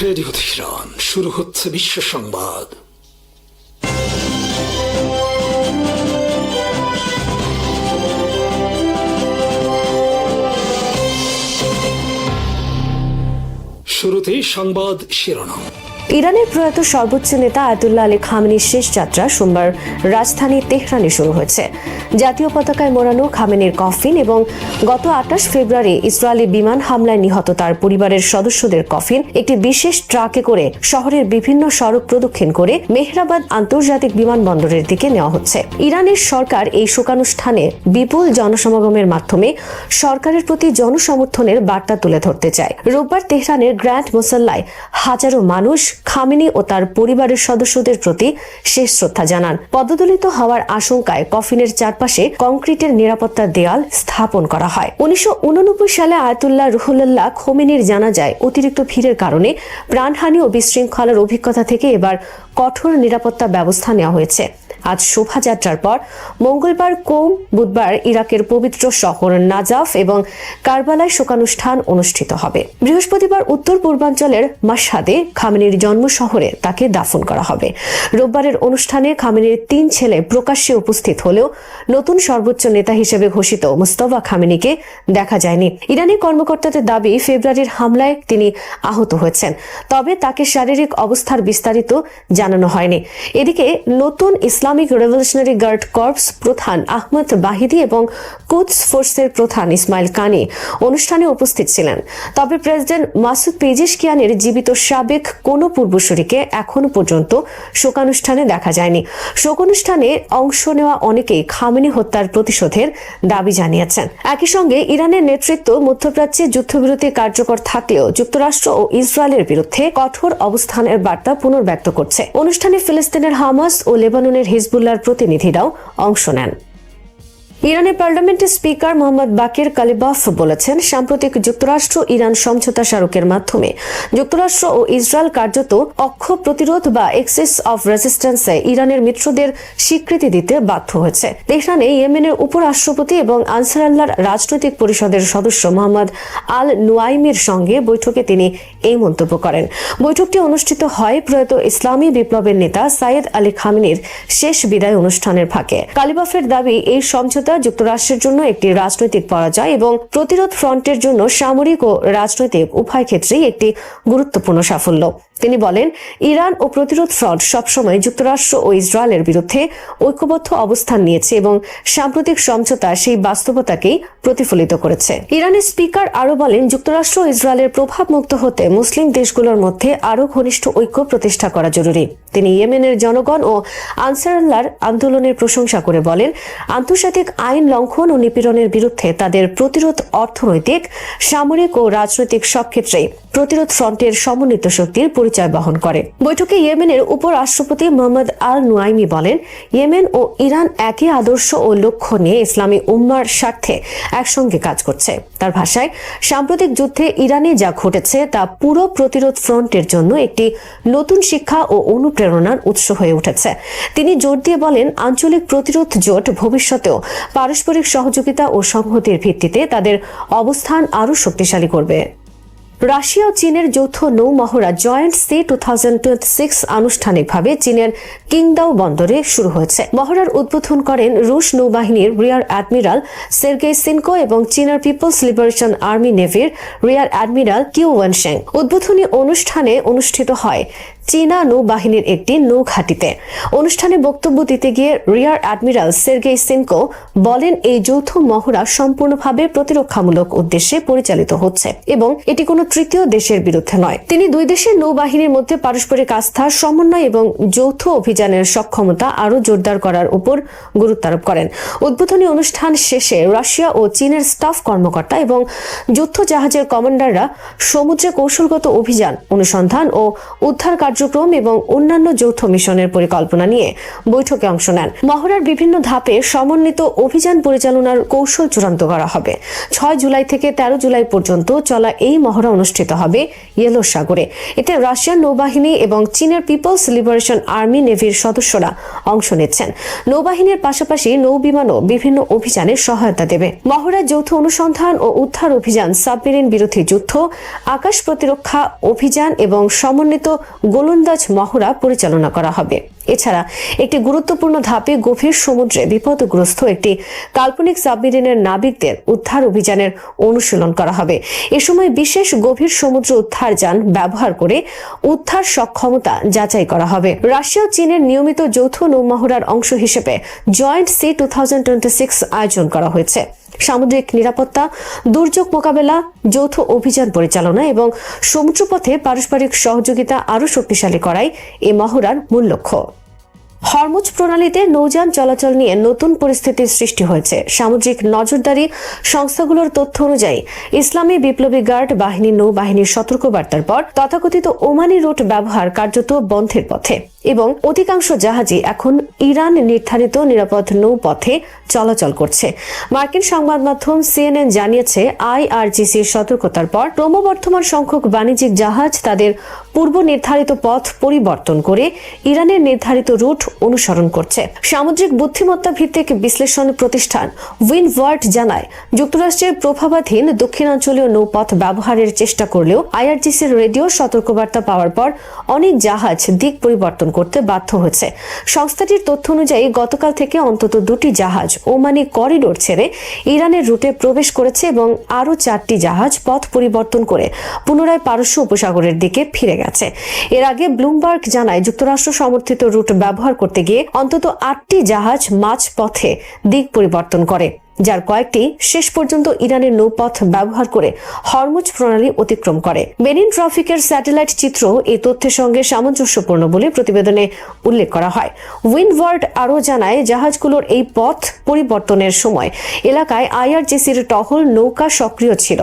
Radio Tehran, শুরু হচ্ছে বিশ্ব সংবাদ। শুরুতেই সংবাদ শিরোনাম। ইরানের প্রয়াত সর্বোচ্চ নেতা আয়াতুল্লাহ আলী খামেনির শেষ যাত্রা সোমবার রাজধানী তেহরানে শুরু হয়েছে। জাতীয় পতাকায় মোড়ানো খামেনির কফিন এবং গত 28 ফেব্রুয়ারি ইসরায়েলি বিমান হামলায় নিহত তার পরিবারের সদস্যদের কফিন একটি বিশেষ ট্রাকে করে শহরের বিভিন্ন সড়ক প্রদক্ষিণ করে মেহরাবাদ আন্তর্জাতিক বিমানবন্দরের দিকে নেওয়া হচ্ছে। ইরানের সরকার এই শোকানুষ্ঠানে বিপুল জনসমাগমের মাধ্যমে সরকারের প্রতি জনসমর্থনের বার্তা তুলে ধরতে চায়। রোববার তেহরানের গ্র্যান্ড মুসাল্লায় হাজারো মানুষ খামেনি ও তার পরিবারের সদস্যদের প্রতি শেষ শ্রদ্ধা জানান। পদদলিত হওয়ার আশঙ্কায় কফিনের চারপাশে কংক্রিটের নিরাপত্তার দেয়াল স্থাপন করা হয়। 1989 সালে আয়াতুল্লাহ রুহুল্লাহ খোমেনির জানাজায় অতিরিক্ত ভিড়ের কারণে প্রাণহানি ও বিশৃঙ্খলার অভিজ্ঞতা থেকে এবার কঠোর নিরাপত্তা ব্যবস্থা নেওয়া হয়েছে। আজ শোভাযাত্রার পর মঙ্গলবার বুধবার ইরাকের পবিত্র শহর নাজাফ এবং কারবালায় শোকানুষ্ঠান অনুষ্ঠিত হবে। বৃহস্পতিবার উত্তর পূর্বাঞ্চলের মাশহাদে খামেনির জন্ম শহরে তাকে দাফন করা হবে। রোববারের অনুষ্ঠানে খামেনির 3 ছেলে প্রকাশ্যে উপস্থিত হলেও নতুন সর্বোচ্চ নেতা হিসেবে ঘোষিত মুস্তফা খামেনিকে দেখা যায়নি। ইরানি কর্মকর্তাদের দাবি, ফেব্রুয়ারির হামলায় তিনি আহত হয়েছেন, তবে তাকে শারীরিক অবস্থার বিস্তারিত জানানো হয়নি। এদিকে নতুন ইসলামিক রেভলিউশনারি গার্ড কর্পস প্রধান আহমদ বাহিদি এবং কুদস ফোর্সের প্রধান ইসমাইল কানি অনুষ্ঠানে উপস্থিত ছিলেন, তবে প্রেসিডেন্ট মাসুদ পেজিশকিয়ানের জীবিত সাবেক কোনো পূর্বসূরিকে এখনো পর্যন্ত শোকানুষ্ঠানে দেখা যায়নি। শোকানুষ্ঠানে অংশ নেওয়া অনেকেই খামেনি হত্যার প্রতিশোধের দাবি জানিয়েছেন। একই সঙ্গে ইরানের নেতৃত্ব মধ্যপ্রাচ্যে যুদ্ধবিরতি কার্যকর থাকলেও যুক্তরাষ্ট্র ও ইসরায়েলের বিরুদ্ধে কঠোর অবস্থানের বার্তা পুনর্ব্যক্ত করছে। অনুষ্ঠানে ফিলিস্তিনের হামাস ও লেবাননের হিজবুল্লাহর প্রতিনিধিরাও অংশ নেন। ইরানের পার্লামেন্টের স্পিকার মোহাম্মদ বাকির কালিবাফ বলেছেন, সাম্প্রতিক যুক্তরাষ্ট্র ইরান সমঝোতা স্মারকের মাধ্যমে যুক্তরাষ্ট্র ও ইসরায়েল কার্যত অক্ষ প্রতিরোধ বা এক্সিস অফ রেজিস্ট্যান্সে ইরানের মিত্রদের স্বীকৃতি দিতে বাধ্য হয়েছে। তেহরানে ইয়েমেনের উপরাষ্ট্রপতি এবং আনসার আল্লাহর রাজনৈতিক পরিষদের সদস্য মোহাম্মদ আল নুয়াইমির সঙ্গে বৈঠকে তিনি এই মন্তব্য করেন। বৈঠকটি অনুষ্ঠিত হয় প্রয়াত ইসলামী বিপ্লবের নেতা সাইয়েদ আলী খামেনির শেষ বিদায় অনুষ্ঠানের ফাঁকে। কালিবাফের দাবি, এই সমঝোতা যুক্তরাষ্ট্রের জন্য একটি রাজনৈতিক পরাজয় এবং প্রতিরোধ ফ্রন্টের জন্য সামরিক ও রাজনৈতিক উভয় ক্ষেত্রেই একটি গুরুত্বপূর্ণ সাফল্য। তিনি বলেন, ইরান ও প্রতিরোধ ফ্রন্ট সবসময় যুক্তরাষ্ট্র ও ইসরায়েলের বিরুদ্ধে ঐক্যবদ্ধ অবস্থান নিয়েছে এবং সাম্প্রতিক সমঝোতা সেই বাস্তবতাকেই প্রতিফলিত করেছে। ইরানের স্পিকার আরও বলেন, যুক্তরাষ্ট্র ও ইসরায়েলের প্রভাবমুক্ত হতে মুসলিম দেশগুলোর মধ্যে আরও ঘনিষ্ঠ ঐক্য প্রতিষ্ঠা করা জরুরি। তিনি ইয়েমেনের জনগণ ও আনসার আল্লাহর আন্দোলনের প্রশংসা করে বলেন, আন্তর্জাতিক আইন লঙ্ঘন ও নিপীড়নের বিরুদ্ধে তাদের প্রতিরোধ অর্থনৈতিক, সামরিক ও রাজনৈতিক সব ক্ষেত্রেই প্রতিরোধ ফ্রন্টের সমন্বিত শক্তির পরিচয় বহন করে। বৈঠকে ইয়েমেনের উপরাষ্ট্রপতি মোহাম্মদ আল নুয়াইমি বলেন, ইয়েমেন ও ইরান একই আদর্শ ও লক্ষ্য নিয়ে ইসলামী উম্মার স্বার্থে একসঙ্গে কাজ করছে। তার ভাষায়, সাম্প্রতিক যুদ্ধে ইরানে যা ঘটেছে তা পুরো প্রতিরোধ ফ্রন্টের জন্য একটি নতুন শিক্ষা ও অনুপ্রেরণার উৎস হয়ে উঠেছে। তিনি জোর দিয়ে বলেন, আঞ্চলিক প্রতিরোধ জোট ভবিষ্যতেও পারস্পরিক সহযোগিতা ও সংহতির ভিত্তিতে তাদের অবস্থান আরও শক্তিশালী করবে। রাশিয়া ও চীনের যৌথ নৌ মহড়া জয়েন্ট সি 2026 আনুষ্ঠানিকভাবে চীনের কিংদাও বন্দরে শুরু হয়েছে। মহড়ার উদ্বোধন করেন রুশ নৌবাহিনীর রিয়ার অ্যাডমিরাল সের্গেই সিনকো এবং চীনার পিপলস লিবারেশন আর্মি নেভির রিয়ার অ্যাডমিরাল কিউ ওয়েনশেং। উদ্বোধনী অনুষ্ঠানে অনুষ্ঠিত হয় চীনা নৌবাহিনীর একটি নৌঘাঁটিতে। অনুষ্ঠানে বক্তব্য দিতে গিয়ে রিয়ার অ্যাডমিরাল সের্গেই সিনকো বলেন, এই যৌথ মহড়া সম্পূর্ণভাবে প্রতিরক্ষামূলক উদ্দেশ্যে পরিচালিত হচ্ছে এবং এটি কোনো তৃতীয় দেশের বিরুদ্ধে নয়। তিনি দুই দেশের নৌবাহিনীর মধ্যে পারস্পরিক আস্থা, সমন্বয় এবং যৌথ অভিযানের সক্ষমতা আরও জোরদার করার উপর গুরুত্ব আরোপ করেন। উদ্বোধনী অনুষ্ঠান শেষে রাশিয়া ও চীনের স্টাফ কর্মকর্তা এবং যুদ্ধ জাহাজের কমান্ডাররা সমুদ্রে কৌশলগত অভিযান, অনুসন্ধান ও উদ্ধার কার্য কার্যক্রম এবং অন্যান্য যৌথ মিশনের পরিকল্পনা নিয়ে বৈঠকে অংশ নেন। মহড়ার বিভিন্ন ধাপে সমন্বিত অভিযান পরিচালনার কৌশল চূড়ান্ত করা হবে। 6 জুলাই থেকে 13 জুলাই পর্যন্ত চলা এই মহড়া অনুষ্ঠিত হবে ইয়েলো সাগরে। এতে রাশিয়ান নৌবাহিনী এবং চীনের পিপলস লিবারেশন আর্মি নেভির সদস্যরা অংশ নিচ্ছেন। নৌবাহিনীর পাশাপাশি নৌবিমানও বিভিন্ন অভিযানে সহায়তা দেবে। মহড়ার যৌথ অনুসন্ধান ও উদ্ধার অভিযান, সাবমেরিন বিরোধী যুদ্ধ, আকাশ প্রতিরক্ষা অভিযান এবং সমন্বিত গোলন্দাজ মহড়া পরিচালনা করা হবে। এছাড়া একটি গুরুত্বপূর্ণ ধাপে গভীর সমুদ্রে বিপদগ্রস্ত একটি কাল্পনিক সাবমেরিনের নাবিকদের উদ্ধার অভিযানের অনুশীলন করা হবে। এ সময় বিশেষ গভীর সমুদ্র উদ্ধার যান ব্যবহার করে উদ্ধার সক্ষমতা যাচাই করা হবে। রাশিয়া ও চীনের নিয়মিত যৌথ নৌমহড়ার অংশ হিসেবে জয়েন্ট সি 2026 আয়োজন করা হয়েছে। সামুদ্রিক নিরাপত্তা, দুর্যোগ মোকাবেলা, যৌথ অভিযান পরিচালনা এবং সমুদ্রপথে পারস্পরিক সহযোগিতা আরও শক্তিশালী করাই এই মহড়ার মূল লক্ষ্য। হরমুজ প্রণালীতে নৌযান চলাচল নিয়ে নতুন পরিস্থিতির সৃষ্টি হয়েছে। সামুদ্রিক নজরদারি সংস্থাগুলোর তথ্য অনুযায়ী ইসলামী বিপ্লবী গার্ড বাহিনী নৌবাহিনীর সতর্কবার্তার পর তথাকথিত ওমানি রুট ব্যবহার কার্যত বন্ধের পথে এবং অধিকাংশ জাহাজই এখন ইরান নির্ধারিত নিরাপদ নৌপথে চলাচল করছে। মার্কিন সংবাদ মাধ্যম সিএনএন জানিয়েছে, আইআরজিসির সতর্কতার পর ক্রমবর্ধমান সংখ্যক বাণিজ্যিক জাহাজ তাদের পূর্ব নির্ধারিত পথ পরিবর্তন করে ইরানের নির্ধারিত রুট অনুসরণ করছে। সামুদ্রিক বুদ্ধিমত্তা ভিত্তিক বিশ্লেষণ প্রতিষ্ঠান উইন্ডওয়ার্ড জানায়, যুক্তরাষ্ট্রের প্রভাবাধীন দক্ষিণাঞ্চলীয় নৌপথ ব্যবহারের চেষ্টা করলেও আইআরজিসির রেডিও সতর্কবার্তা পাওয়ার পর অনেক জাহাজ দিক পরিবর্তন করতে বাধ্য হয়েছে। সংস্থাটির তথ্য অনুযায়ী গতকাল থেকে অন্তত 2টি জাহাজ ওমানি করিডোর ছেড়ে ইরানের রুটে প্রবেশ করেছে এবং আরও 4টি জাহাজ পথ পরিবর্তন করে পুনরায় পারস্য উপসাগরের দিকে ফিরে গেছে। এর আগে ব্লুমবার্গ জানায়, যুক্তরাষ্ট্র সমর্থিত রুট ব্যবহার করতে গিয়ে অন্তত 8টি জাহাজ মাঝ পথে দিক পরিবর্তন করে, যার কয়েকটি শেষ পর্যন্ত ইরানের নৌপথ ব্যবহার করে হরমুজ প্রণালী অতিক্রম করে। বেনিন ট্রাফিকের স্যাটেলাইট চিত্র এই তথ্যের সঙ্গে সামঞ্জস্যপূর্ণ বলে প্রতিবেদনে উল্লেখ করা হয়। উইন্ডওয়ার্ড আরও জানায়, জাহাজগুলোর এই পথ পরিবর্তনের সময় এলাকায় আইআরজিসির টহল নৌকা সক্রিয় ছিল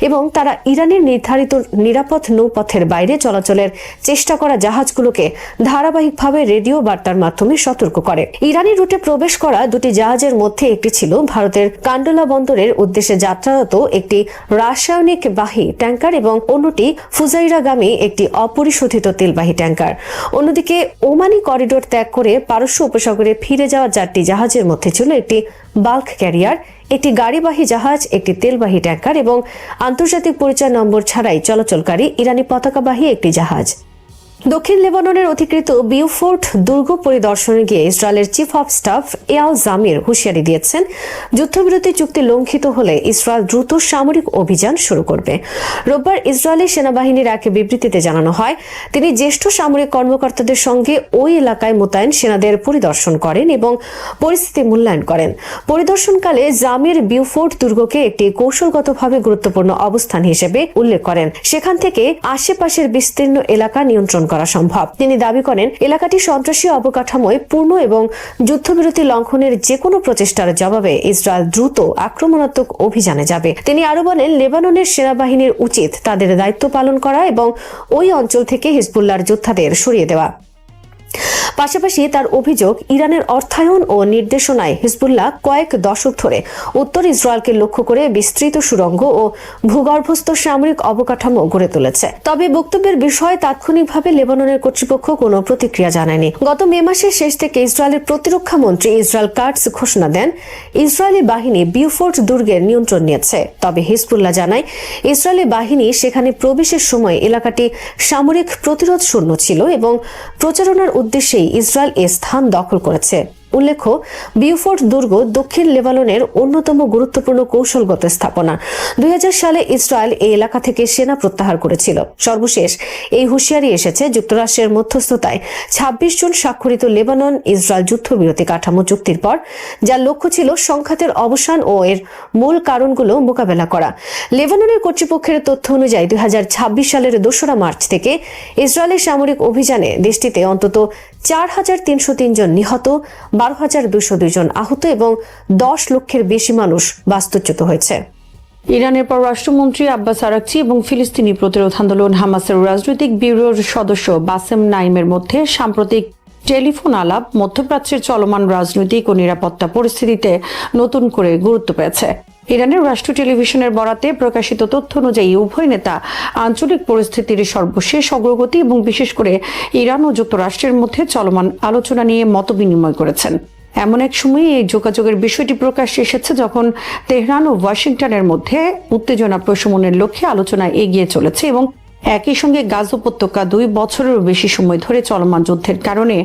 এবং তারা ইরানের নির্ধারিত নিরাপদ নৌপথের বাইরে চলাচলের চেষ্টা করা জাহাজগুলোকে ধারাবাহিকভাবে রেডিও বার্তার মাধ্যমে সতর্ক করে। ইরানি রুটে প্রবেশ করা 2টি জাহাজের মধ্যে একটি ছিল ভারতের কান্ডোলা বন্দরের উদ্দেশ্যে যাত্রারত একটি রাসায়নিক বাহী ট্যাঙ্কার এবং অন্যটি ফুজাইরাগামী একটি অপরিশোধিত তেলবাহী ট্যাঙ্কার। অন্যদিকে ওমানি করিডোর ত্যাগ করে পারস্য উপসাগরে ফিরে যাওয়া 4টি জাহাজের মধ্যে ছিল একটি বাল্ক ক্যারিয়ার, একটি গাড়িবাহী জাহাজ, একটি তেলবাহী ট্যাঙ্কার এবং আন্তর্জাতিক পরিচয় নম্বর ছাড়াই চলাচলকারী ইরানি পতাকাবাহী একটি জাহাজ। দক্ষিণ লেবাননের অধিকৃত বিউফোর্ট দুর্গ পরিদর্শনে গিয়ে ইসরায়েলের chief of staff Eyal Jamir হুঁশিয়ারি দিয়েছেন, যুদ্ধবিরতি চুক্তি লঙ্ঘিত হলে ইসরায়েল দ্রুত সামরিক অভিযান শুরু করবে। রোববার ইসরায়েলি সেনাবাহিনীর এক বিবৃতিতে জানানো হয়, তিনি জ্যেষ্ঠ সামরিক কর্মকর্তাদের সঙ্গে ওই এলাকায় মোতায়েন সেনাদের পরিদর্শন করেন এবং পরিস্থিতি মূল্যায়ন করেন। পরিদর্শনকালে জামির বিউফোর্ট দুর্গকে একটি কৌশলগতভাবে গুরুত্বপূর্ণ অবস্থান হিসেবে উল্লেখ করেন। সেখান থেকে আশেপাশের বিস্তীর্ণ এলাকা নিয়ন্ত্রণ করা সম্ভব। তিনি দাবি করেন, এলাকাটি সন্ত্রাসী অবকাঠামোয় পূর্ণ এবং যুদ্ধবিরতি লঙ্ঘনের যে কোনো প্রচেষ্টার জবাবে ইসরায়েল দ্রুত আক্রমণাত্মক অভিযানে যাবে। তিনি আরো বলেন, লেবাননের সেনাবাহিনীর উচিত তাদের দায়িত্ব পালন করা এবং ওই অঞ্চল থেকে হিজবুল্লাহর যোদ্ধাদের সরিয়ে দেওয়া। পাশাপাশি তার অভিযোগ, ইরানের অর্থায়ন ও নির্দেশনায় হিজবুল্লাহ কয়েক দশক ধরে উত্তর ইসরায়েলকে লক্ষ্য করে বিস্তৃত সুড়ঙ্গ ও ভূগর্ভস্থ সামরিক অবকাঠামো গড়ে তুলেছে। তবে বক্তব্যের বিষয়ে তাৎক্ষণিকভাবে লেবাননের কর্তৃপক্ষ কোনো প্রতিক্রিয়া জানায়নি। গত মে মাসের শেষ থেকে ইসরায়েলের প্রতিরক্ষা মন্ত্রী ইসরায়েল কাটস ঘোষণা দেন, ইসরায়েলি বাহিনী বিউফোর্ট দুর্গের নিয়ন্ত্রণ নিয়েছে। তবে হিজবুল্লাহ জানায়, ইসরায়েলি বাহিনী সেখানে প্রবেশের সময় এলাকাটি সামরিক প্রতিরোধ শূন্য ছিল এবং প্রচারণার উদ্দেশ্যেই ইসরায়েল এ স্থান দখল করেছে। উল্লেখ্য, বিউফোর্ট দুর্গ দক্ষিণ লেবাননের অন্যতম গুরুত্বপূর্ণ কৌশলগত স্থাপনা। 2000 সালে ইসরায়েল এই এলাকা থেকে সেনা প্রত্যাহার করেছিল। সর্বশেষ এই হুঁশিয়ারি এসেছে যুক্তরাষ্ট্রের মধ্যস্থতায় 26 জুন স্বাক্ষরিত লেবানন ইসরায়েল যুদ্ধবিরতি কাঠামো চুক্তির পর, যার লক্ষ্য ছিল সংঘাতের অবসান ও এর মূল কারণগুলো মোকাবেলা করা। লেবাননের কর্তৃপক্ষের তথ্য অনুযায়ী 2026 সালের 2 মার্চ থেকে ইসরায়েলের সামরিক অভিযানে দেশটিতে অন্তত 4303 জন নিহত, 12,202 জন আহত এবং 10 লক্ষের বেশি মানুষ বাস্তুচ্যুত হয়েছে। ইরানের পররাষ্ট্রমন্ত্রী আব্বাস আরাকচি এবং ফিলিস্তিনি প্রতিরোধ আন্দোলন হামাসের রাজনৈতিক ব্যুরোর সদস্য বাসেম নাইমের মধ্যে সাম্প্রতিক টেলিফোন আলাপ মধ্যপ্রাচ্যের চলমান রাজনৈতিক ও নিরাপত্তা পরিস্থিতিতে নতুন করে গুরুত্ব পেয়েছে। ইরানের রাষ্ট্র টেলিভিশনের বরাতে প্রকাশিত তথ্য অনুযায়ী উভয় নেতা আঞ্চলিক পরিস্থিতির সর্বশেষ অগ্রগতি এবং বিশেষ করে ইরান ও যুক্তরাষ্ট্রের মধ্যে চলমান আলোচনা নিয়ে মতবিনিময় করেছেন। এমন এক সময়ে এই যোগাযোগের বিষয়টি প্রকাশ্যে এসেছে যখন তেহরান ও ওয়াশিংটনের মধ্যে উত্তেজনা প্রশমনের লক্ষ্যে আলোচনা এগিয়ে চলেছে এবং একই সঙ্গে গাজা উপত্যকা 2 বছরেরও বেশি সময় ধরে চলমান যুদ্ধের কারণে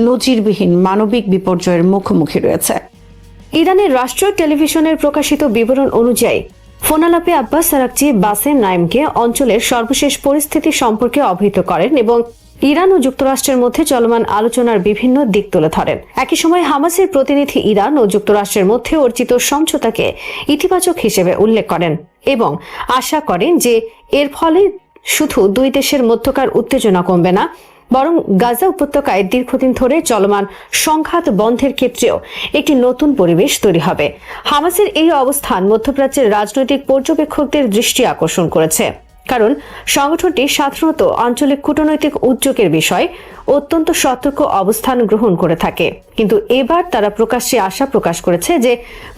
নজিরবিহীন মানবিক বিপর্যয়ের মুখোমুখি রয়েছে। ইরানের রাষ্ট্রীয় টেলিভিশনের প্রকাশিত বিবরণ অনুযায়ী ফোনালাপে আব্বাস আরাকচি বাসেম নাইমকে অঞ্চলের সর্বশেষ পরিস্থিতি সম্পর্কে অবহিত করেন এবং ইরান ও যুক্তরাষ্ট্রের মধ্যে চলমান আলোচনার বিভিন্ন দিক তুলে ধরেন। একই সময় হামাসের প্রতিনিধি ইরান ও যুক্তরাষ্ট্রের মধ্যে অর্জিত সমঝোতাকে ইতিবাচক হিসেবে উল্লেখ করেন এবং আশা করেন যে এর ফলে শুধু দুই দেশের মধ্যকার উত্তেজনা কমবে না, বরং গাজা উপত্যকায় দীর্ঘদিন ধরে চলমান সংঘাত বন্ধের ক্ষেত্রেও একটি নতুন পরিবেশ তৈরি হবে। হামাসের এই অবস্থান মধ্যপ্রাচ্যের রাজনৈতিক পর্যবেক্ষকদের দৃষ্টি আকর্ষণ করেছে, কারণ সংগঠনটি সাধারণত আঞ্চলিক কূটনৈতিক উদ্যোগের বিষয়ে অত্যন্ত সতর্ক অবস্থান গ্রহণ করে থাকে। কিন্তু এবার তারা প্রকাশ্যে আশা প্রকাশ করেছে যে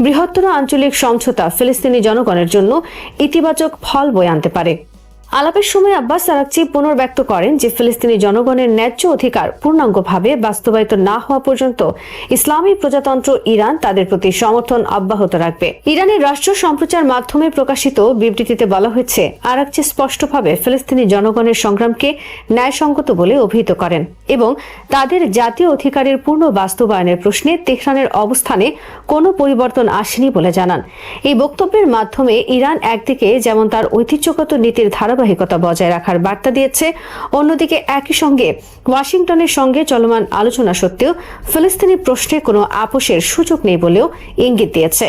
বৃহত্তর আঞ্চলিক সমঝোতা ফিলিস্তিনি জনগণের জন্য ইতিবাচক ফল বয়ে আনতে পারে। আলাপের সময় আব্বাস আরাকচি পুনর্ব্যক্ত করেন যে ফিলিস্তিনি জনগণের ন্যায্য অধিকার পূর্ণাঙ্গভাবে বাস্তবায়িত না হওয়া পর্যন্ত ইসলামী প্রজাতন্ত্র ইরান তাদের প্রতি সমর্থন অব্যাহত রাখবে। ইরানের রাষ্ট্র সম্প্রচার মাধ্যমে প্রকাশিত বিবৃতিতে বলা হয়েছে, আরাকচি স্পষ্টভাবে ফিলিস্তিনি জনগণের সংগ্রামকে ন্যায়সঙ্গত বলে অভিহিত করেন এবং তাদের জাতীয় অধিকারের পূর্ণ বাস্তবায়নের প্রশ্নে তেহরানের অবস্থানে কোনো পরিবর্তন আসেনি বলে জানান। এই বক্তব্যের মাধ্যমে ইরান একদিকে যেমন তার ঐতিহ্যগত নীতির ধারাবাহিকতা বজায় রাখার বার্তা দিয়েছে, অন্যদিকে একই সঙ্গে ওয়াশিংটনের সঙ্গে চলমান আলোচনা সত্ত্বেও ফিলিস্তিনি প্রশ্নে কোনো আপোষের সুযোগ নেই বলেও ইঙ্গিত দিয়েছে।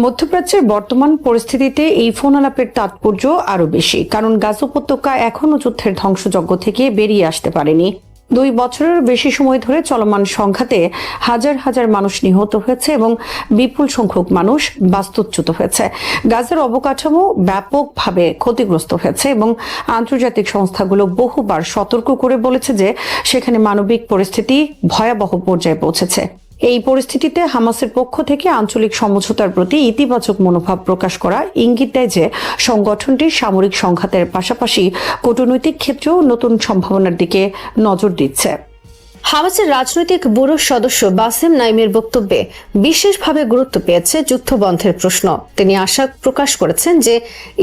মধ্যপ্রাচ্যের বর্তমান পরিস্থিতিতে এই ফোন আলাপের তাৎপর্য আরও বেশি, কারণ গাজা উপত্যকা এখনও যুদ্ধের ধ্বংসযজ্ঞ থেকে বেরিয়ে আসতে পারেনি। 2 বছরের বেশি সময় ধরে চলমান সংঘাতে হাজার হাজার মানুষ নিহত হয়েছে এবং বিপুল সংখ্যক মানুষ বাস্তুচ্যুত হয়েছে। গাজার অবকাঠামো ব্যাপকভাবে ক্ষতিগ্রস্ত হয়েছে এবং আন্তর্জাতিক সংস্থাগুলো বহুবার সতর্ক করে বলেছে যে সেখানে মানবিক পরিস্থিতি ভয়াবহ পর্যায়ে পৌঁছেছে। এই পরিস্থিতিতে হামাসের পক্ষ থেকে আঞ্চলিক সমঝোতার প্রতি ইতিবাচক মনোভাব প্রকাশ করা ইঙ্গিত দেয় যে সংগঠনটি সামরিক সংঘাতের পাশাপাশি কূটনৈতিক ক্ষেত্রেও নতুন সম্ভাবনার দিকে নজর দিচ্ছে। হামাসের রাজনৈতিক ব্যুরোর সদস্য বাসেম নাইমের বক্তব্যে বিশেষভাবে গুরুত্ব পেয়েছে যুদ্ধবন্ধের প্রশ্ন। তিনি আশা প্রকাশ করেছেন যে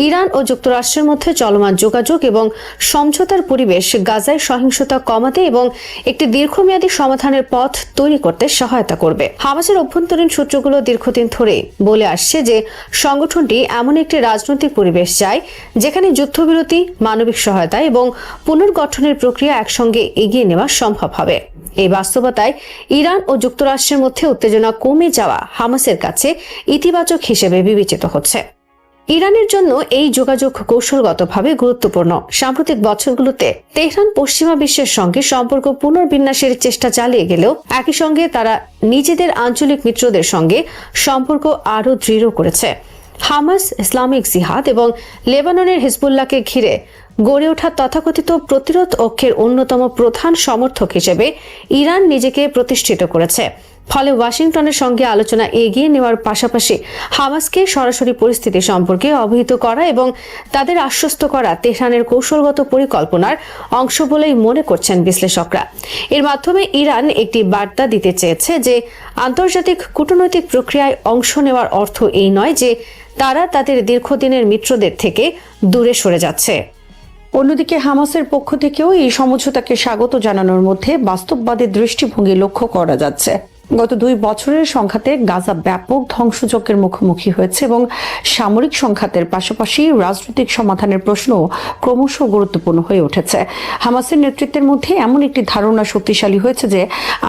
ইরান ও যুক্তরাষ্ট্রের মধ্যে চলমান যোগাযোগ এবং সমঝোতার পরিবেশ গাজায় সহিংসতা কমাতে এবং একটি দীর্ঘমেয়াদী সমাধানের পথ তৈরি করতে সহায়তা করবে। হামাসের অভ্যন্তরীণ সূত্রগুলো দীর্ঘদিন ধরে বলে আসছে যে সংগঠনটি এমন একটি রাজনৈতিক পরিবেশ চায় যেখানে যুদ্ধবিরতি, মানবিক সহায়তা এবং পুনর্গঠনের প্রক্রিয়া একসঙ্গে এগিয়ে নেওয়া সম্ভব হবে। এই বাস্তবতায় ইরান ও যুক্তরাষ্ট্রের মধ্যে উত্তেজনা কমে যাওয়া হামাসের কাছে ইতিবাচক হিসেবে বিবেচিত হচ্ছে। ইরানের জন্য এই যোগাযোগ কৌশলগতভাবে গুরুত্বপূর্ণ। সাম্প্রতিক বছরগুলোতে তেহরান পশ্চিমা বিশ্বের সঙ্গে সম্পর্ক পুনর্বিন্যাসের চেষ্টা চালিয়ে গেলেও একই সঙ্গে তারা নিজেদের আঞ্চলিক মিত্রদের সঙ্গে সম্পর্ক আরও দৃঢ় করেছে। হামাস, ইসলামিক জিহাদ এবং লেবাননের হিজবুল্লাহকে ঘিরে গড়ে ওঠা তথাকথিত প্রতিরোধ ঐক্যের অন্যতম প্রধান সমর্থক হিসেবে ইরান নিজেকে প্রতিষ্ঠিত করেছে। ফলে ওয়াশিংটনের সঙ্গে আলোচনা এগিয়ে নেওয়ার পাশাপাশি হামাসকে সরাসরি পরিস্থিতি সম্পর্কে অবহিত করা এবং তাদের আশ্বস্ত করা তেহরানের কৌশলগত পরিকল্পনার অংশ বলেই মনে করছেন বিশ্লেষকরা। এর মাধ্যমে ইরান একটি বার্তা দিতে চেয়েছে যে আন্তর্জাতিক কূটনৈতিক প্রক্রিয়ায় অংশ নেওয়ার অর্থ এই নয় যে তারা তাদের দীর্ঘদিনের মিত্রদের থেকে দূরে সরে যাচ্ছে। অন্যদিকে হামাসের পক্ষ থেকেও এই সমঝোতাকে স্বাগত জানানোর মধ্যে বাস্তববাদী দৃষ্টিভঙ্গি লক্ষ্য করা যাচ্ছে। গত 2 বছরের সংঘাতে গাজা ব্যাপক ধ্বংসযজ্ঞের মুখোমুখি হয়েছে এবং সামরিক সংঘাতের পাশাপাশি রাজনৈতিক সমাধানের প্রশ্ন ক্রমশ গুরুত্বপূর্ণ হয়ে উঠেছে। হামাসের নেতৃত্বের মধ্যে এমন একটি ধারণা শক্তিশালী হয়েছে যে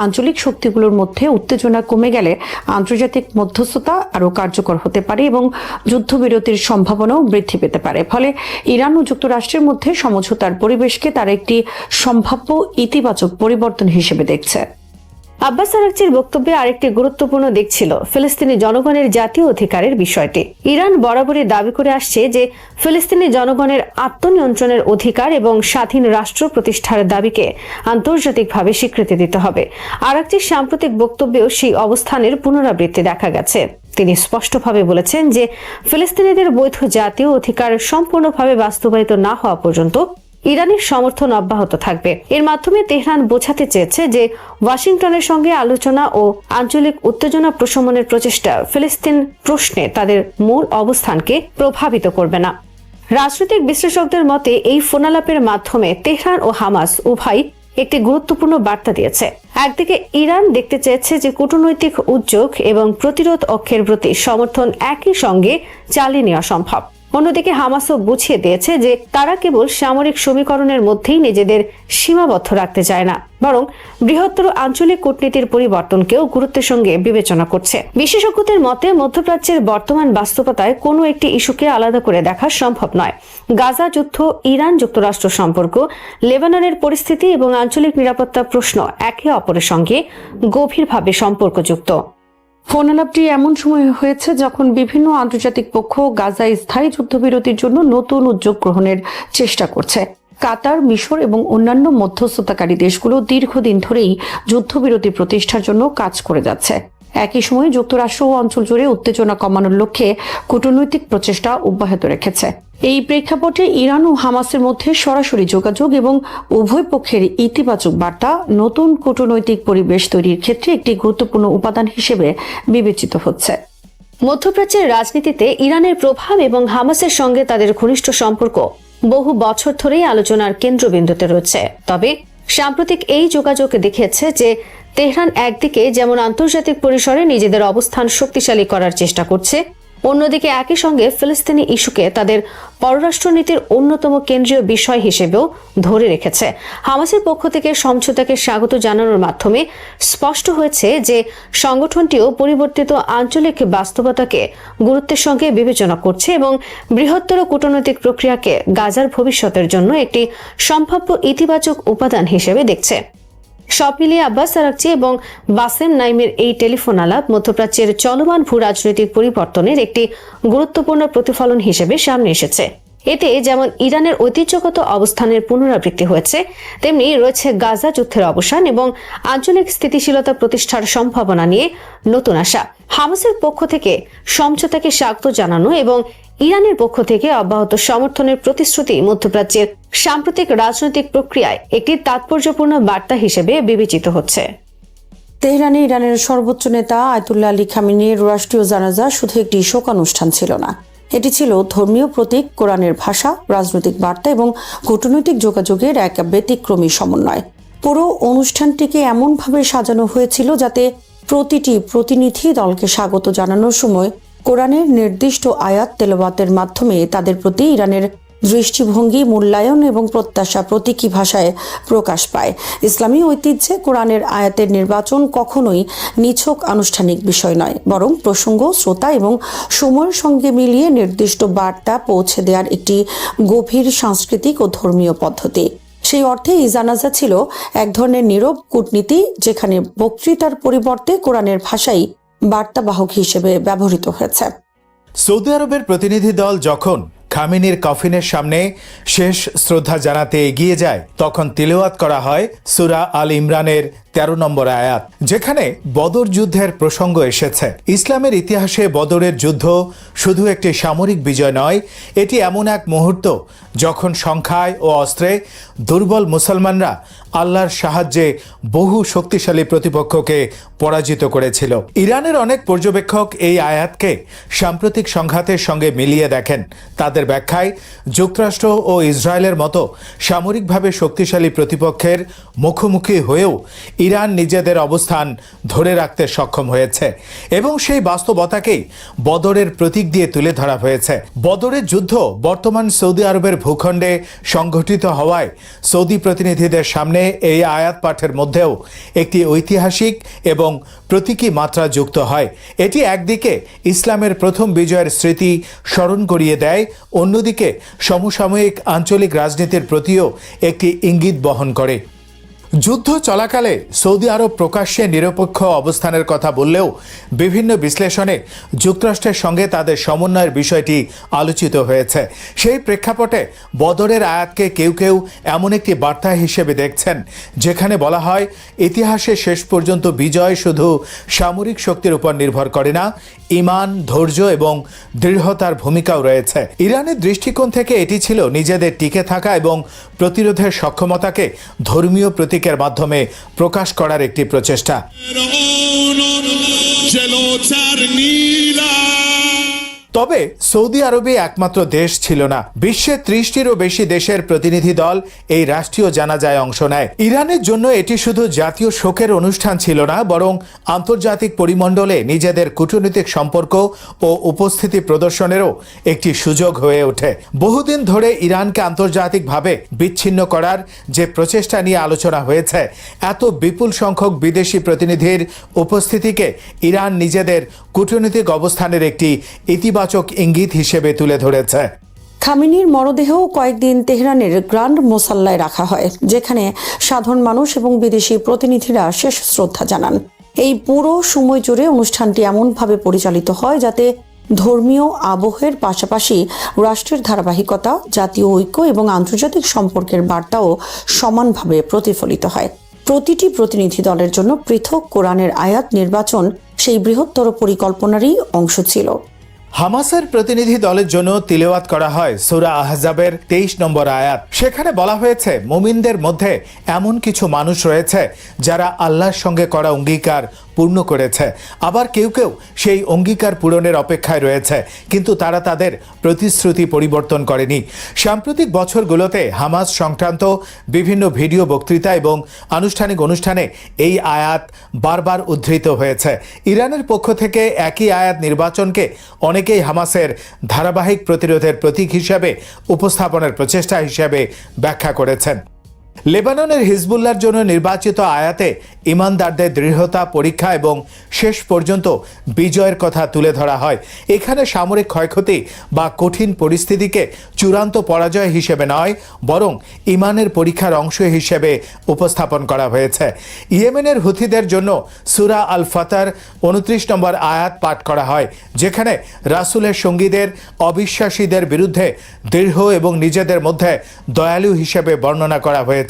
আঞ্চলিক শক্তিগুলোর মধ্যে উত্তেজনা কমে গেলে আন্তর্জাতিক মধ্যস্থতা আরও কার্যকর হতে পারে এবং যুদ্ধবিরতির সম্ভাবনাও বৃদ্ধি পেতে পারে। ফলে ইরান ও যুক্তরাষ্ট্রের মধ্যে সমঝোতার পরিবেশকে তারা একটি সম্ভাব্য ইতিবাচক পরিবর্তন হিসেবে দেখছে। আব্বাস আরাকচির বক্তব্যে আরেকটি গুরুত্বপূর্ণ দিক ছিল ফিলিস্তিনি জনগণের জাতীয় অধিকারের বিষয়টি। ইরান বরাবরই দাবি করে আসছে যে ফিলিস্তিনি জনগণের আত্মনিয়ন্ত্রণের অধিকার এবং স্বাধীন রাষ্ট্র প্রতিষ্ঠার দাবিকে আন্তর্জাতিকভাবে স্বীকৃতি দিতে হবে। আরাকচির সাম্প্রতিক বক্তব্যেও সেই অবস্থানের পুনরাবৃত্তি দেখা গেছে। তিনি স্পষ্টভাবে বলেছেন যে ফিলিস্তিনিদের বৈধ জাতীয় অধিকার সম্পূর্ণভাবে বাস্তবায়িত না হওয়া পর্যন্ত ইরানের সমর্থন অব্যাহত থাকবে। এর মাধ্যমে তেহরান বোঝাতে চেয়েছে যে ওয়াশিংটনের সঙ্গে আলোচনা ও আঞ্চলিক উত্তেজনা প্রশমনের প্রচেষ্টা ফিলিস্তিন প্রশ্নে তাদের মূল অবস্থানকে প্রভাবিত করবে না। রাজনৈতিক বিশ্লেষকদের মতে এই ফোনালাপের মাধ্যমে তেহরান ও হামাস উভয় একটি গুরুত্বপূর্ণ বার্তা দিয়েছে। একদিকে ইরান দেখতে চেয়েছে যে কূটনৈতিক উদ্যোগ এবং প্রতিরোধ অক্ষের প্রতি সমর্থন একই সঙ্গে চালিয়ে নেওয়া সম্ভব। অন্যদিকে হামাসও বুঝিয়ে দিয়েছে যে তারা কেবল সামরিক সমীকরণের মধ্যেই নিজেদের সীমাবদ্ধ রাখতে চায় না, বরং বৃহত্তর আঞ্চলিক কূটনীতির পরিবর্তনকেও গুরুত্বের সঙ্গে বিবেচনা করছে। বিশেষজ্ঞদের মতে মধ্যপ্রাচ্যের বর্তমান বাস্তবতায় কোনো একটি ইস্যুকে আলাদা করে দেখা সম্ভব নয়। গাজা যুদ্ধ, ইরান যুক্তরাষ্ট্র সম্পর্ক, লেবাননের পরিস্থিতি এবং আঞ্চলিক নিরাপত্তা প্রশ্ন একে অপরের সঙ্গে গভীরভাবে সম্পর্কযুক্ত। ফোনালাপটি এমন সময় হয়েছে যখন বিভিন্ন আন্তর্জাতিক পক্ষ গাজায় স্থায়ী যুদ্ধবিরতির জন্য নতুন উদ্যোগ গ্রহণের চেষ্টা করছে। কাতার, মিশর এবং অন্যান্য মধ্যস্থতাকারী দেশগুলো দীর্ঘদিন ধরেই যুদ্ধবিরতি প্রতিষ্ঠার জন্য কাজ করে যাচ্ছে। একই সময়ে যুক্তরাষ্ট্র ও অঞ্চল জুড়ে উত্তেজনা কমানোর লক্ষ্যে কূটনৈতিক প্রচেষ্টা অব্যাহত রেখেছে। এই প্রেক্ষাপটে ইরান ও হামাসের মধ্যে সরাসরি যোগাযোগ এবং উভয় পক্ষের ইতিবাচক বার্তা নতুন কূটনৈতিক পরিবেশ তৈরির ক্ষেত্রে একটি গুরুত্বপূর্ণ উপাদান হিসেবে বিবেচিত হচ্ছে। মধ্যপ্রাচ্যের রাজনীতিতে ইরানের প্রভাব এবং হামাসের সঙ্গে তাদের ঘনিষ্ঠ সম্পর্ক বহু বছর ধরেই আলোচনার কেন্দ্রবিন্দুতে রয়েছে। তবে সাম্প্রতিক এই যোগাযোগ দেখিয়েছে যে তেহরান একদিকে যেমন আন্তর্জাতিক পরিসরে নিজেদের অবস্থান শক্তিশালী করার চেষ্টা করছে, অন্যদিকে একই সঙ্গে ফিলিস্তিনি ইস্যুকে তাদের পররাষ্ট্রনীতির অন্যতম কেন্দ্রীয় বিষয় হিসেবেও ধরে রেখেছে। হামাসের পক্ষ থেকে সমঝোতাকে স্বাগত জানানোর মাধ্যমে স্পষ্ট হয়েছে যে সংগঠনটিও পরিবর্তিত আঞ্চলিক বাস্তবতাকে গুরুত্বের সঙ্গে বিবেচনা করছে এবং বৃহত্তর কূটনৈতিক প্রক্রিয়াকে গাজার ভবিষ্যতের জন্য একটি সম্ভাব্য ইতিবাচক উপাদান হিসেবে দেখছে। সব মিলিয়ে আব্বাস আরাকচি এবং বাসেম নাইমের এই টেলিফোন আলাপ মধ্যপ্রাচ্যের চলমান ভূ রাজনৈতিক পরিবর্তনের একটি গুরুত্বপূর্ণ প্রতিফলন হিসেবে সামনে এসেছে। এতে যেমন ইরানের ঐতিহ্যগত অবস্থানের পুনরাবৃত্তি হয়েছে, তেমনি রয়েছে গাজা যুদ্ধের অবসান এবং আঞ্চলিক স্থিতিশীলতা প্রতিষ্ঠার সম্ভাবনা নিয়ে নতুন আশা। হামাসের পক্ষ থেকে সমঝোতাকে স্বাগত জানানো এবং ইরানের পক্ষ থেকে অব্যাহত সমর্থনের প্রতিশ্রুতি মধ্যপ্রাচ্যের সাম্প্রতিক রাজনৈতিক প্রক্রিয়ায় একটি তাৎপর্যপূর্ণ বার্তা হিসেবে বিবেচিত হচ্ছে। তেহরানে ইরানের সর্বোচ্চ নেতা আয়াতুল্লাহ আলী খামেনির রাষ্ট্রীয় জানাজা শুধু একটি শোকানুষ্ঠান ছিল না, এটি ছিল ধর্মীয় প্রতীক, কোরআনের ভাষা, রাজনৈতিক বার্তা এবং কূটনৈতিক যোগাযোগের এক ব্যতিক্রমী সমন্বয়। পুরো অনুষ্ঠানটিকে এমনভাবে সাজানো হয়েছিল যাতে প্রতিটি প্রতিনিধি দলকে স্বাগত জানানোর সময় কোরআনের নির্দিষ্ট আয়াত তেলাওয়াতের মাধ্যমে তাদের প্রতি ইরানের দৃষ্টিভঙ্গি, মূল্যায়ন এবং প্রত্যাশা প্রতীকী ভাষায় প্রকাশ পায়। ইসলামী ঐতিহ্যে কোরআনের আয়াতের নির্বাচন কখনোই নিছক আনুষ্ঠানিক বিষয় নয়, বরং প্রসঙ্গ, শ্রোতা এবং সময়ের সঙ্গে মিলিয়ে নির্দিষ্ট বার্তা পৌঁছে দেওয়ার একটি গভীর সাংস্কৃতিক ও ধর্মীয় পদ্ধতি। সেই অর্থে এই জানাজা ছিল এক ধরনের নীরব কূটনীতি, যেখানে বক্তৃতার পরিবর্তে কোরআনের ভাষাই বার্তাবাহক হিসেবে ব্যবহৃত হয়েছে। সৌদি আরবের প্রতিনিধি দল যখন খামেনির কফিনের সামনে শেষ শ্রদ্ধা জানাতে এগিয়ে যায়, তখন তিলাওয়াত করা হয় সূরা আল ইমরানের 13 নম্বর আয়াত, যেখানে বদর যুদ্ধের প্রসঙ্গ এসেছে। ইসলামের ইতিহাসে বদরের যুদ্ধ শুধু একটি সামরিক বিজয় নয়, এটি এমন এক মুহূর্ত যখন সংখ্যায় ও অস্ত্রে দুর্বল মুসলমানরা আল্লাহর সাহায্যে বহু শক্তিশালী প্রতিপক্ষকে পরাজিত করেছিল। ইরানের অনেক পর্যবেক্ষক এই আয়াতকে সাম্প্রতিক সংঘাতের সঙ্গে মিলিয়ে দেখেন। তাদের ব্যাখ্যায় যুক্তরাষ্ট্র ও ইসরায়েলের মতো সামরিকভাবে শক্তিশালী প্রতিপক্ষের মুখোমুখি হয়েও ইরান নিজেদের অবস্থান ধরে রাখতে সক্ষম হয়েছে এবং সেই বাস্তবতাকেই বদরের প্রতীক দিয়ে তুলে ধরা হয়েছে। বদরের যুদ্ধ বর্তমান সৌদি আরবের ভূখণ্ডে সংঘটিত হওয়ায় সৌদি প্রতিনিধিদের সামনে এই আয়াত পাঠের মধ্যেও একটি ঐতিহাসিক এবং প্রতীকী মাত্রা যুক্ত হয়। এটি একদিকে ইসলামের প্রথম বিজয়ের স্মৃতি স্মরণ করিয়ে দেয়, অন্যদিকে সমসাময়িক আঞ্চলিক রাজনীতির প্রতিও একটি ইঙ্গিত বহন করে। যুদ্ধ চলাকালে সৌদি আরব প্রকাশ্যে নিরপেক্ষ অবস্থানের কথা বললেও বিভিন্ন বিশ্লেষণে যুক্তরাষ্ট্রের সঙ্গে তাদের সমন্বয়ের বিষয়টি আলোচিত হয়েছে। সেই প্রেক্ষাপটে বদরের আয়াতকে কেউ কেউ এমন একটি বার্তা হিসেবে দেখছেন যেখানে বলা হয় ইতিহাসে শেষ পর্যন্ত বিজয় শুধু সামরিক শক্তির উপর নির্ভর করে না, ঈমান, ধৈর্য এবং দৃঢ়তার ভূমিকাও রয়েছে। ইরানের দৃষ্টিকোণ থেকে এটি ছিল নিজেদের টিকে থাকা এবং প্রতিরোধের সক্ষমতাকে ধর্মীয় প্রতীকের মাধ্যমে প্রকাশ করার একটি প্রচেষ্টা। তবে সৌদি আরবে একমাত্র দেশ ছিল না, বিশ্বের 30টিরও বেশি দেশের প্রতিনিধি দল এই রাষ্ট্রীয় জানাজায় অংশ নেয়। ইরানের জন্য এটি শুধু জাতীয় শোকের অনুষ্ঠান ছিল না, বরং আন্তর্জাতিক পরিমণ্ডলে নিজেদের কূটনৈতিক সম্পর্ক ও উপস্থিতি প্রদর্শনেরও একটি সুযোগ হয়ে ওঠে। বহুদিন ধরে ইরানকে আন্তর্জাতিকভাবে বিচ্ছিন্ন করার যে প্রচেষ্টা নিয়ে আলোচনা হয়েছে, এত বিপুল সংখ্যক বিদেশি প্রতিনিধির উপস্থিতিকে ইরান নিজেদের কূটনৈতিক অবস্থানের একটি ইতিবাচক ইঙ্গিত হিসেবে তুলে ধরেছে। খামেনির মরদেহ কয়েকদিন তেহরানের গ্র্যান্ড মোসাল্লায় রাখা হয়, যেখানে সাধারণ মানুষ এবং বিদেশি প্রতিনিধিরা শেষ শ্রদ্ধা জানান। এই পুরো সময় জুড়ে অনুষ্ঠানটি এমনভাবে পরিচালিত হয় যাতে ধর্মীয় আবহের পাশাপাশি রাষ্ট্রের ধারাবাহিকতা, জাতীয় ঐক্য এবং আন্তর্জাতিক সম্পর্কের বার্তাও সমানভাবে প্রতিফলিত হয়। প্রতিটি প্রতিনিধি দলের জন্য পৃথক কোরআনের আয়াত নির্বাচন সেই বৃহত্তর পরিকল্পনারই অংশ ছিল। হামাসের প্রতিনিধি দলের জন্য তিলাওয়াত করা হয় সূরা আহজাবের 23 নম্বর আয়াত। সেখানে বলা হয়েছে মুমিনদের মধ্যে এমন কিছু মানুষ রয়েছে যারা আল্লাহর সঙ্গে করা অঙ্গীকার পূর্ণ করেছে, আবার কেউ কেউ সেই অঙ্গীকার পূরণের অপেক্ষায় রয়েছে, কিন্তু তারা তাদের প্রতিশ্রুতি পরিবর্তন করেনি। সাম্প্রতিক বছরগুলোতে হামাস সংক্রান্ত বিভিন্ন ভিডিও বক্তৃতা এবং আনুষ্ঠানিক অনুষ্ঠানে এই আয়াত বারবার উদ্ধৃত হয়েছে। ইরানের পক্ষ থেকে একই আয়াত নির্বাচনকে অনেকেই হামাসের ধারাবাহিক প্রতিরোধের প্রতীক হিসেবে উপস্থাপনের প্রচেষ্টা হিসেবে ব্যাখ্যা করেছেন। লেবাননের হিজবুল্লাহর জন্য নির্বাচিত আয়াতে ইমানদারদের দৃঢ়তা, পরীক্ষা এবং শেষ পর্যন্ত বিজয়ের কথা তুলে ধরা হয়। এখানে সামরিক ক্ষয়ক্ষতি বা কঠিন পরিস্থিতিকে চূড়ান্ত পরাজয় হিসেবে নয়, বরং ইমানের পরীক্ষার অংশ হিসেবে উপস্থাপন করা হয়েছে। ইয়েমেনের হুথিদের জন্য সূরা আল ফাতার 29 নম্বর আয়াত পাঠ করা হয়, যেখানে রাসূলের সঙ্গীদের অবিশ্বাসীদের বিরুদ্ধে দৃঢ় এবং নিজেদের মধ্যে দয়ালু হিসেবে বর্ণনা করা হয়েছে।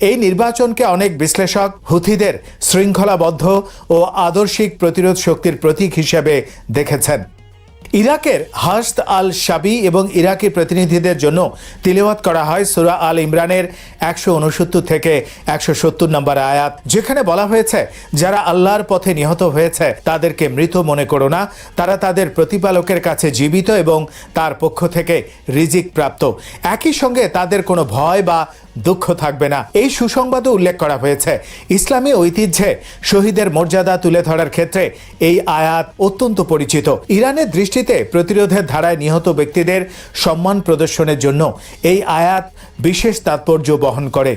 এই নির্বাচনকে অনেক বিশ্লেষক হুথিদের শৃঙ্খলাবদ্ধ ও আদর্শিক প্রতিরোধ শক্তির প্রতীক হিসেবে দেখেছেন। ইরাকের হাসদ আল শাবি এবং ইরাকি প্রতিনিধিদের জন্য তিলাওয়াত করা হয় সূরা আল ইমরানের 169 থেকে 170 নম্বর আয়াত, যেখানে বলা হয়েছে যারা আল্লাহর পথে নিহত হয়েছে তাদেরকে মৃত মনে করো না, তারা তাদের প্রতিপালকের কাছে জীবিত এবং তার পক্ষ থেকে রিজিক প্রাপ্ত। একই সঙ্গে তাদের কোনো ভয় বা দুঃখ থাকবে না। এই সুসংবাদও উল্লেখ করা হয়েছে। ইসলামী ঐতিহ্যে শহীদের মর্যাদা তুলে ধরার ক্ষেত্রে এই আয়াত অত্যন্ত পরিচিত। ইরানের দৃষ্টিতে প্রতিরোধের ধারায় নিহত ব্যক্তিদের সম্মান প্রদর্শনের জন্য এই আয়াত বিশেষ তাৎপর্য বহন করে।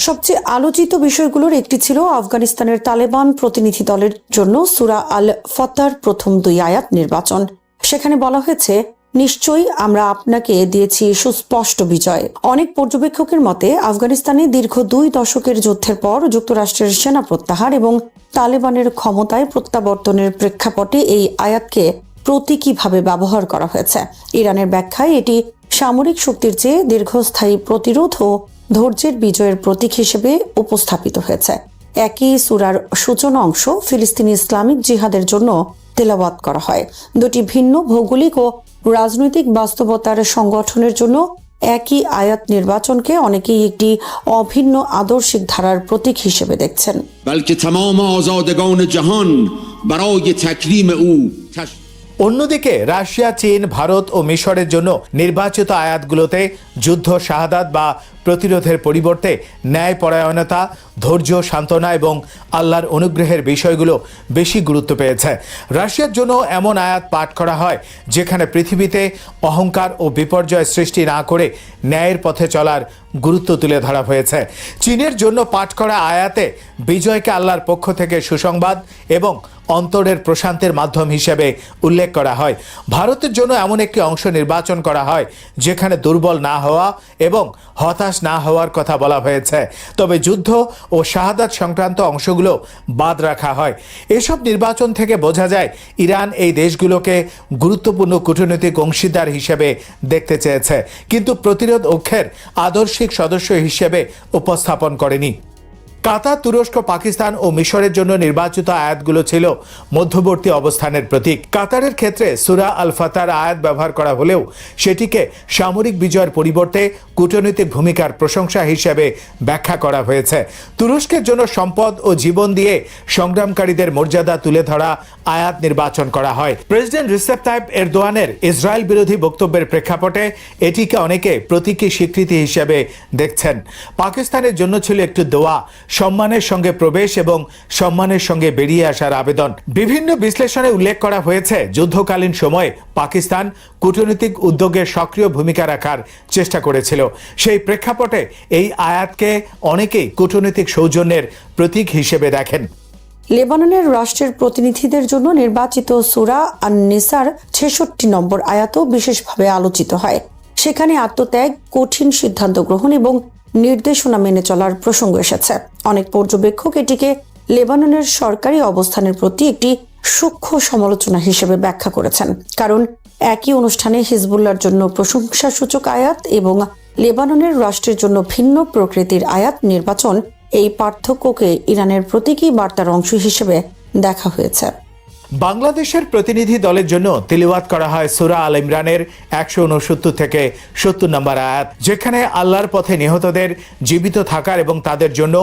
সবচেয়ে আলোচিত বিষয়গুলোর একটি ছিল আফগানিস্তানের তালেবান প্রতিনিধি দলের জন্য সূরা আল ফাতার প্রথম 2 আয়াত নির্বাচন। সেখানে বলা হয়েছে, নিশ্চয়ই আমরা আপনাকে দিয়েছি সুস্পষ্ট বিজয়। অনেক পর্যবেক্ষকের মতে আফগানিস্তানে দীর্ঘ 2 দশকের যুদ্ধের পর যুক্তরাষ্ট্রের সেনা প্রত্যাহার এবং তালেবানের ক্ষমতায় প্রত্যাবর্তনের প্রেক্ষাপটে এই আয়াতকে প্রতীকীভাবে ব্যবহার করা হয়েছে। ইরানের ব্যাখ্যায় এটি সামরিক শক্তির চেয়ে দীর্ঘস্থায়ী প্রতিরোধ ও ধৈর্যের বিজয়ের প্রতীক হিসেবে উপস্থাপিত হয়েছে। একই সূরার সূচনা অংশ ফিলিস্তিনি ইসলামিক জিহাদের জন্য তেলাওয়াত করা হয়। দুটি ভিন্ন ভৌগোলিক ও রাজনৈতিক বাস্তবতার সংগঠনের জন্য একই আয়াত নির্বাচনকে অনেকেই একটি অভিন্ন আদর্শিক ধারার প্রতীক হিসেবে দেখছেন। بلکه تمام آزادگان جهان برای تکریم او অন্যদিকে রাশিয়া, চীন, ভারত ও মিশরের জন্য নির্বাচিত আয়াতগুলোতে যুদ্ধ, শাহাদাত বা প্রতিরোধের পরিবর্তে ন্যায়পরায়ণতা, ধৈর্য, সান্ত্বনা এবং আল্লাহর অনুগ্রহের বিষয়গুলো বেশি গুরুত্ব পেয়েছে। রাশিয়ার জন্য এমন আয়াত পাঠ করা হয় যেখানে পৃথিবীতে অহংকার ও বিপর্যয় সৃষ্টি না করে ন্যায়ের পথে চলার গুরুত্ব তুলে ধরা হয়েছে। চীনের জন্য পাঠ করা আয়াতে বিজয়কে আল্লাহর পক্ষ থেকে সুসংবাদ এবং অন্তরের প্রশান্তের মাধ্যম হিসেবে উল্লেখ করা হয়। ভারতের জন্য এমন একটি অংশ নির্বাচন করা হয় যেখানে দুর্বল না হওয়া এবং হতাশ না হওয়ার কথা বলা হয়েছে, তবে যুদ্ধ ও শাহাদাত সংক্রান্ত অংশগুলো বাদ রাখা হয়। এসব নির্বাচন থেকে বোঝা যায় ইরান এই দেশগুলোকে গুরুত্বপূর্ণ কূটনৈতিক অংশীদার হিসেবে দেখতে চেয়েছে, কিন্তু প্রতিরোধ অক্ষের আদর্শিক সদস্য হিসেবে উপস্থাপন করেনি। কাতার, তুরস্ক, পাকিস্তান ও মিশরের জন্য নির্বাচিত আয়াতগুলো ছিল মধ্যবর্তী অবস্থানের প্রতীক। কাতারের ক্ষেত্রে সূরা আল ফাতার আয়াত ব্যবহার করা হলেও সেটিকে সামরিক বিজয়ের পরিবর্তে কূটনৈতিক ভূমিকার প্রশংসা হিসেবে ব্যাখ্যা করা হয়েছে। তুরস্কের জন্য সম্পদ ও জীবন দিয়ে সংগ্রামকারীদের মর্যাদা তুলে ধরা আয়াত নির্বাচন করা হয়। প্রেসিডেন্ট রিসেপ তাইপ এরদোয়ানের ইসরায়েল বিরোধী বক্তব্যের প্রেক্ষাপটে এটিকে অনেকে প্রতীকী স্বীকৃতি হিসেবে দেখছেন। পাকিস্তানের জন্য ছিল একটি দোয়া, সম্মানের সঙ্গে প্রবেশ এবং সম্মানের সঙ্গে বেরিয়ে আসার আবেদন। বিভিন্ন বিশ্লেষণে উল্লেখ করা হয়েছে যুদ্ধকালীন সময়ে পাকিস্তান কূটনৈতিক উদ্যোগে সক্রিয় ভূমিকা রাখার চেষ্টা করেছিল। সেই প্রেক্ষাপটে এই আয়াতকে অনেকেই কূটনৈতিক সৌজন্যের প্রতীক হিসেবে দেখেন। লেবাননের রাষ্ট্রের প্রতিনিধিদের জন্য নির্বাচিত সূরা আন-নিসার 66 নম্বর আয়াতও বিশেষভাবে আলোচিত হয়। সেখানে আত্মত্যাগ, কঠিন সিদ্ধান্ত গ্রহণ এবং নির্দেশনা মেনে চলার প্রসঙ্গ এসেছে। অনেক পর্যবেক্ষক এটিকে লেবাননের সরকারি অবস্থানের প্রতি একটি সূক্ষ্ম সমালোচনা হিসেবে ব্যাখ্যা করেছেন, কারণ একই অনুষ্ঠানে হিজবুল্লাহর জন্য প্রশংসাসূচক আয়াত এবং লেবাননের রাষ্ট্রের জন্য ভিন্ন প্রকৃতির আয়াত নির্বাচন এই পার্থক্যকে ইরানের প্রতীকী বার্তার অংশ হিসেবে দেখা হয়েছে। বাংলাদেশের প্রতিনিধি দলের জন্য তিলাওয়াত করা হয় সূরা আল ইমরানের 169 থেকে 70 নম্বর আয়াত, যেখানে আল্লাহর পথে নিহতদের জীবিত থাকার এবং তাদের জন্য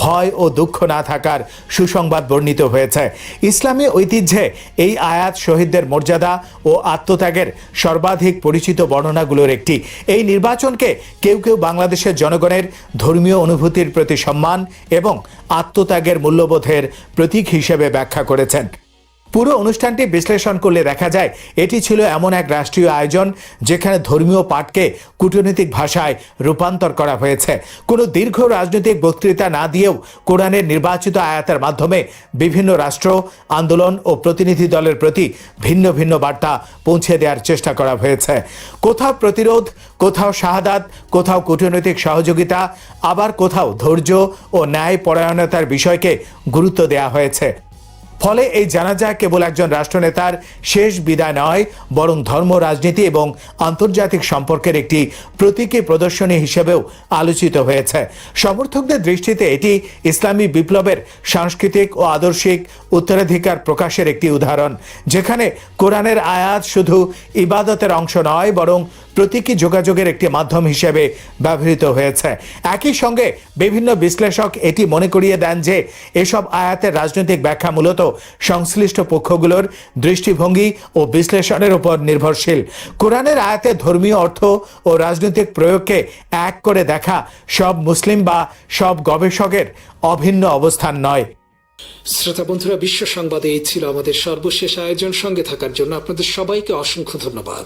ভয় ও দুঃখ না থাকার সুসংবাদ বর্ণিত হয়েছে। ইসলামী ঐতিহ্যে এই আয়াত শহীদদের মর্যাদা ও আত্মত্যাগের সর্বাধিক পরিচিত বর্ণনাগুলোর একটি। এই নির্বাচনকে কেউ কেউ বাংলাদেশের জনগণের ধর্মীয় অনুভূতির প্রতি সম্মান এবং আত্মত্যাগের মূল্যবোধের প্রতীক হিসেবে ব্যাখ্যা করেছেন। পুরো অনুষ্ঠানটি বিশ্লেষণ করলে দেখা যায় এটি ছিল এমন এক রাষ্ট্রীয় আয়োজন যেখানে ধর্মীয় পাঠকে কূটনৈতিক ভাষায় রূপান্তর করা হয়েছে। কোনো দীর্ঘ রাজনৈতিক বক্তৃতা না দিয়েও কোরআনের নির্বাচিত আয়াতের মাধ্যমে বিভিন্ন রাষ্ট্র, আন্দোলন ও প্রতিনিধি দলের প্রতি ভিন্ন ভিন্ন বার্তা পৌঁছে দেওয়ার চেষ্টা করা হয়েছে। কোথাও প্রতিরোধ, কোথাও শাহাদাত, কোথাও কূটনৈতিক সহযোগিতা, আবার কোথাও ধৈর্য ও ন্যায় পরায়ণতার বিষয়কে গুরুত্ব দেওয়া হয়েছে। ফলে এই জানাজা কেবল একজন রাষ্ট্রনেতার শেষ বিদায় নয়, বরং ধর্ম, রাজনীতি এবং আন্তর্জাতিক সম্পর্কের একটি প্রতীকী প্রদর্শনী হিসেবেও আলোচিত হয়েছে। সমর্থকদের দৃষ্টিতে এটি ইসলামী বিপ্লবের সাংস্কৃতিক ও আদর্শিক উত্তরাধিকার প্রকাশের একটি উদাহরণ, যেখানে কোরআনের আয়াত শুধু ইবাদতের অংশ নয়, বরং প্রতীকী যোগাযোগের একটি মাধ্যম হিসেবে ব্যবহৃত হয়েছে। একই সঙ্গে বিভিন্ন বিশ্লেষক এটি মনে করিয়ে দেন যে এসব আয়াতের রাজনৈতিক ব্যাখ্যা মূলত সংশ্লিষ্ট পক্ষগুলোর দৃষ্টিভঙ্গি ও বিশ্লেষণের উপর নির্ভরশীল। কোরআনের আয়াতের ধর্মীয় অর্থ ও রাজনৈতিক প্রয়োগকে এক করে দেখা সব মুসলিম বা সব গবেষকের অভিন্ন অবস্থান নয়। শ্রোতা বন্ধুরা, বিশ্ব সংবাদে এই ছিল আমাদের সর্বশেষ আয়োজন। সঙ্গে থাকার জন্য আপনাদের সবাইকে অসংখ্য ধন্যবাদ।